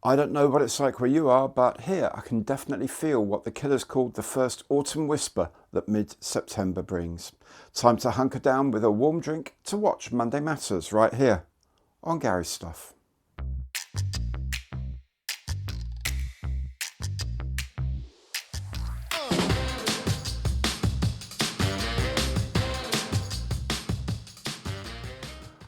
I don't know what it's like where you are, but here I can definitely feel what the killers called the first autumn whisper that mid-September brings. Time to hunker down with a warm drink to watch Monday Matters right here on Gary's Stuff.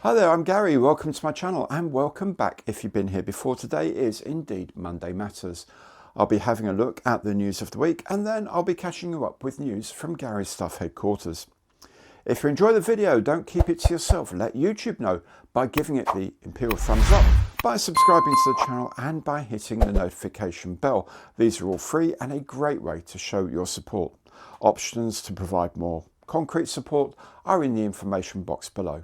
Hi there, I'm Gary. Welcome to my channel and welcome back if you've been here before. Today is indeed Monday Matters. I'll be having a look at the news of the week and then I'll be catching you up with news from Gary's Stuff headquarters. If you enjoy the video, don't keep it to yourself. Let YouTube know by giving it the imperial thumbs up, by subscribing to the channel and by hitting the notification bell. These are all free and a great way to show your support. Options to provide more concrete support are in the information box below.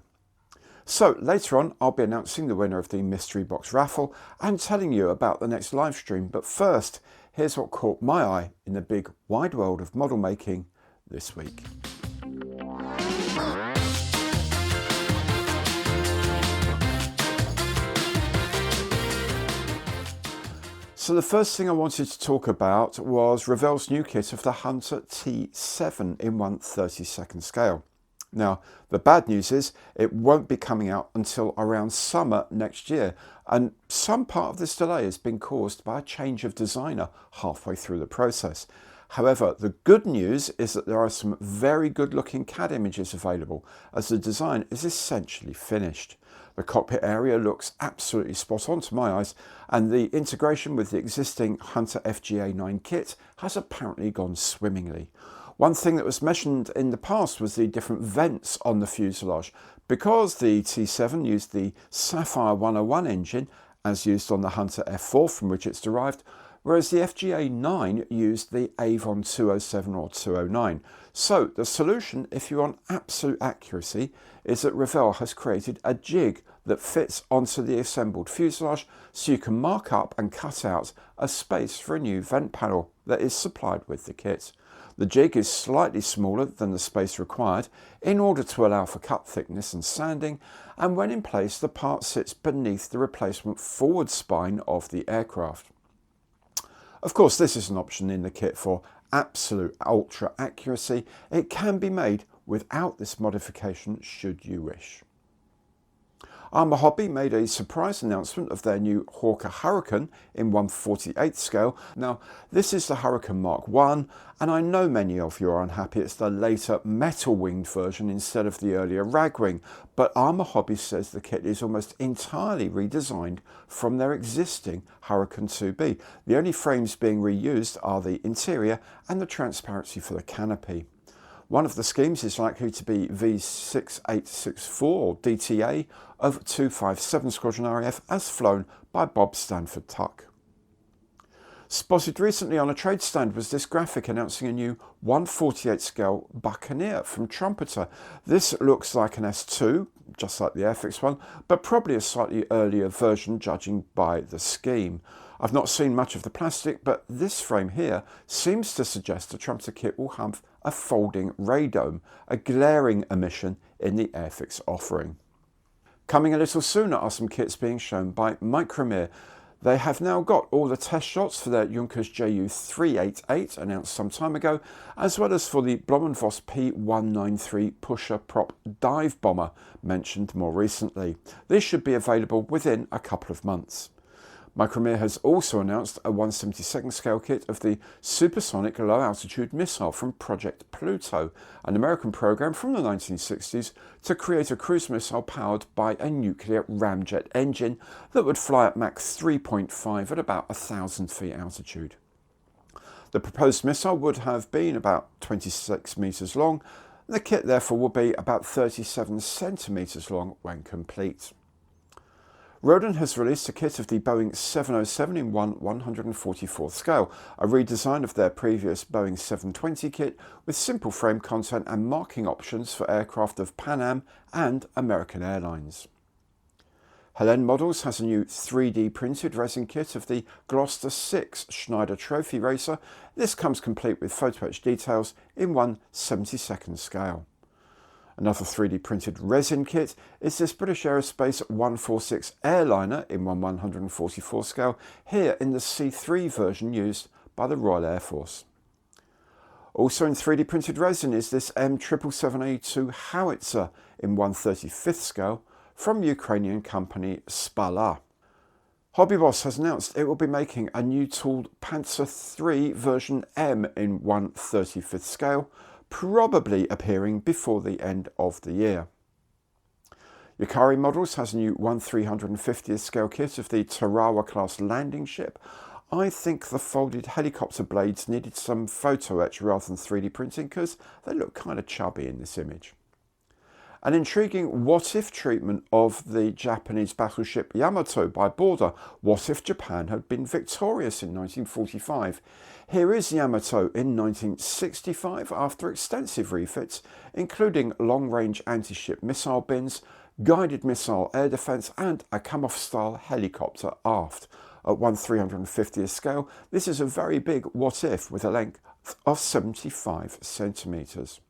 So later on, I'll be announcing the winner of the mystery box raffle and telling you about the next live stream. But first, here's what caught my eye in the big wide world of model making this week. So the first thing I wanted to talk about was Ravel's new kit of the Hunter T7 in 1/32 scale. Now, the bad news is it won't be coming out until around summer next year, and some part of this delay has been caused by a change of designer halfway through the process. However, the good news is that there are some very good looking CAD images available, as the design is essentially finished. The cockpit area looks absolutely spot on to my eyes, and the integration with the existing Hunter FGA9 kit has apparently gone swimmingly. One thing that was mentioned in the past was the different vents on the fuselage. Because the T7 used the Sapphire 101 engine, as used on the Hunter F4 from which it's derived, whereas the FGA9 used the Avon 207 or 209. So the solution, if you want absolute accuracy, is that Ravel has created a jig that fits onto the assembled fuselage, so you can mark up and cut out a space for a new vent panel that is supplied with the kit. The jig is slightly smaller than the space required in order to allow for cut thickness and sanding, and when in place the part sits beneath the replacement forward spine of the aircraft. Of course, this is an option in the kit for absolute ultra accuracy. It can be made without this modification should you wish. Armour Hobby made a surprise announcement of their new Hawker Hurricane in 1/48 scale. Now, this is the Hurricane Mark 1, and I know many of you are unhappy it's the later metal-winged version instead of the earlier ragwing, but Armour Hobby says the kit is almost entirely redesigned from their existing Hurricane 2B. The only frames being reused are the interior and the transparency for the canopy. One of the schemes is likely to be V6864 or DTA of 257 Squadron RAF as flown by Bob Stanford Tuck. Spotted recently on a trade stand was this graphic announcing a new 1/48 scale Buccaneer from Trumpeter. This looks like an S2, just like the Airfix one, but probably a slightly earlier version judging by the scheme. I've not seen much of the plastic, but this frame here seems to suggest the Trumpeter kit will have a folding radome, a glaring omission in the Airfix offering. Coming a little sooner are some kits being shown by Micromere. They have now got all the test shots for their Junkers Ju-388 announced some time ago, as well as for the Blomenvoss P193 pusher prop dive bomber mentioned more recently. These should be available within a couple of months. Micromere has also announced a 1/72 scale kit of the supersonic low-altitude missile from Project Pluto, an American program from the 1960s to create a cruise missile powered by a nuclear ramjet engine that would fly at Mach 3.5 at about 1,000 feet altitude. The proposed missile would have been about 26 meters long. The kit therefore will be about 37 centimeters long when complete. Roden has released a kit of the Boeing 707 in 1/144 scale, a redesign of their previous Boeing 720 kit with simple frame content and marking options for aircraft of Pan Am and American Airlines. Helen Models has a new 3D printed resin kit of the Gloucester 6 Schneider Trophy Racer. This comes complete with photo etch details in 1/72 scale. Another 3D printed resin kit is this British Aerospace 146 airliner in 1/144 scale, here in the C3 version used by the Royal Air Force. Also in 3D printed resin is this M777A2 howitzer in 1/35 scale from Ukrainian company Spala. Hobby Boss has announced it will be making a new tooled Panzer III version M in 1/35 scale, probably appearing before the end of the year. Yukari Models has a new 1/350th scale kit of the Tarawa class landing ship. I think the folded helicopter blades needed some photo etch rather than 3D printing because they look kind of chubby in this image. An intriguing what-if treatment of the Japanese battleship Yamato by Border. What if Japan had been victorious in 1945? Here is Yamato in 1965 after extensive refits, including long-range anti-ship missile bins, guided missile air defence and a camouflage-style helicopter aft. At 1/350th scale, this is a very big what-if with a length of 75 centimetres.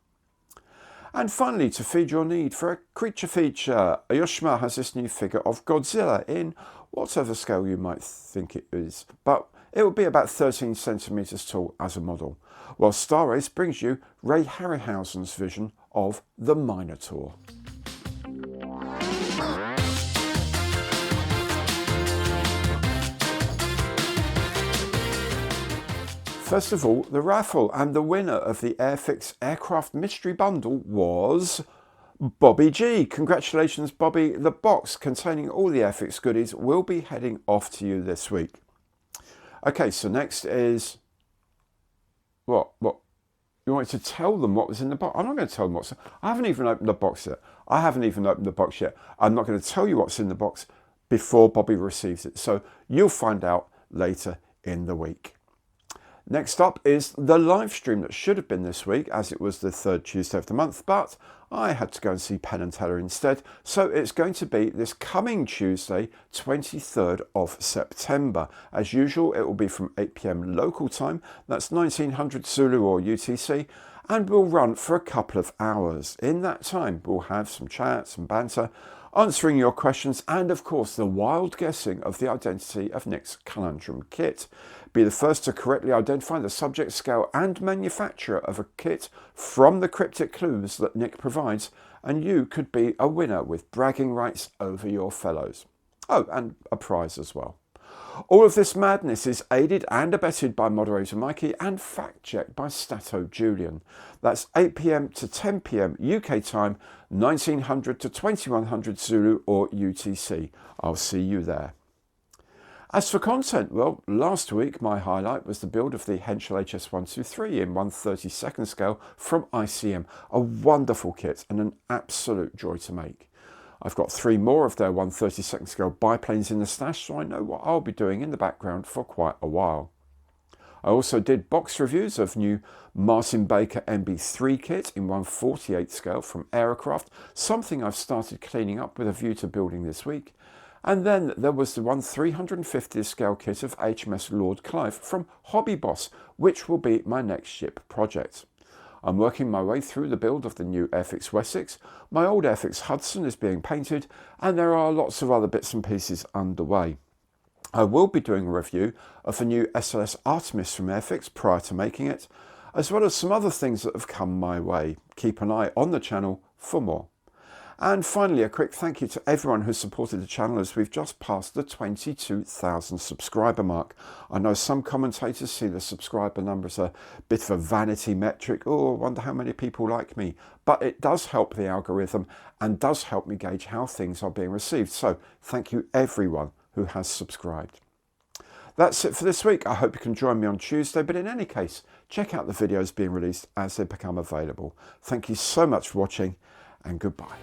And finally, to feed your need for a creature feature, Yoshima has this new figure of Godzilla in whatever scale you might think it is, but it will be about 13 centimetres tall as a model, while Star Race brings you Ray Harryhausen's vision of the Minotaur. First of all, the raffle, and the winner of the Airfix Aircraft Mystery Bundle was Bobby G. Congratulations, Bobby. The box containing all the Airfix goodies will be heading off to you this week. Okay, so next is... What? You want me to tell them what was in the box? I'm not going to tell them what's... I haven't even opened the box yet. I'm not going to tell you what's in the box before Bobby receives it. So you'll find out later in the week. Next up is the live stream that should have been this week, as it was the third Tuesday of the month, but I had to go and see Penn and Teller instead, so it's going to be this coming Tuesday, 23rd of September. As usual, it will be from 8 PM local time, that's 1900 Zulu or UTC, and will run for a couple of hours. In that time, we'll have some chat, some banter, answering your questions, and of course the wild guessing of the identity of Nick's conundrum kit. Be the first to correctly identify the subject, scale and manufacturer of a kit from the cryptic clues that Nick provides, and you could be a winner with bragging rights over your fellows. Oh, and a prize as well. All of this madness is aided and abetted by moderator Mikey and fact-checked by Stato Julian. That's 8 PM to 10 PM UK time, 1900 to 2100 Zulu or UTC. I'll see you there. As for content, well, last week my highlight was the build of the Henschel HS123 in 1/32 scale from ICM. A wonderful kit and an absolute joy to make. I've got 3 more of their 1/32 scale biplanes in the stash, so I know what I'll be doing in the background for quite a while. I also did box reviews of new Martin Baker MB3 kit in 1/48 scale from Aircraft, something I've started cleaning up with a view to building this week. And then there was the 1/350th scale kit of HMS Lord Clive from Hobby Boss, which will be my next ship project. I'm working my way through the build of the new Airfix Wessex, my old Airfix Hudson is being painted, and there are lots of other bits and pieces underway. I will be doing a review of the new SLS Artemis from Airfix prior to making it, as well as some other things that have come my way. Keep an eye on the channel for more. And finally, a quick thank you to everyone who supported the channel as we've just passed the 22,000 subscriber mark. I know some commentators see the subscriber number as a bit of a vanity metric. Oh, I wonder how many people like me. But it does help the algorithm and does help me gauge how things are being received. So thank you everyone who has subscribed. That's it for this week. I hope you can join me on Tuesday, but in any case, check out the videos being released as they become available. Thank you so much for watching, and goodbye.